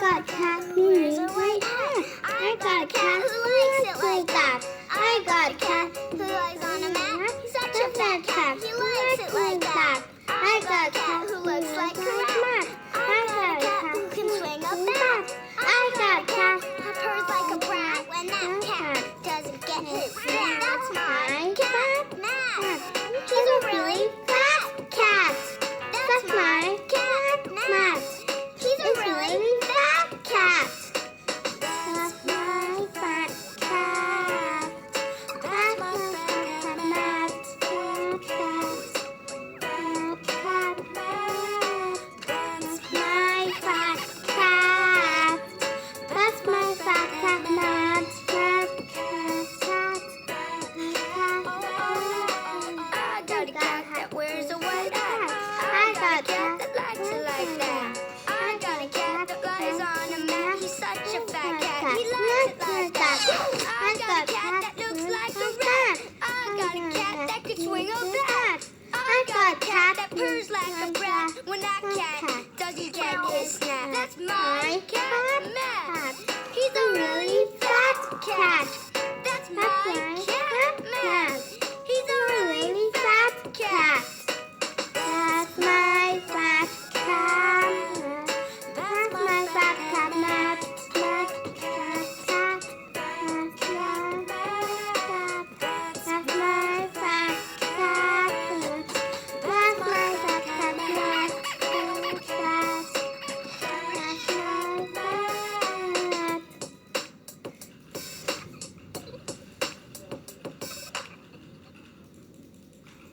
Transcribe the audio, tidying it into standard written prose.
got a cat who wears a white hat. I got a cat who likes it like that. I got a cat who lies on a mat. He's such a fat cat. He likes it like that. I got a cat who looks like a rat. I got a cat who can swing a bat. I got a cat who purrs like a brat. When that cat doesn't get his snack, that's my cat, Matt. He's a really fat cat. That's my cat, Matt. He's a really fat cat. That's my fat cat. That's my fat cat, Matt. That's my fat cat. That's my fat cat, Matt. I got a cat that wears a white hat. I got a cat that likes it like that. I got a cat that lies on a mat. He's such a fat cat. He likes it like that. I got a cat that looks like a rat. I got a cat that could swing a bat. I got a cat that purrs like a brat. When that cat doesn't get his snack, that's my cat.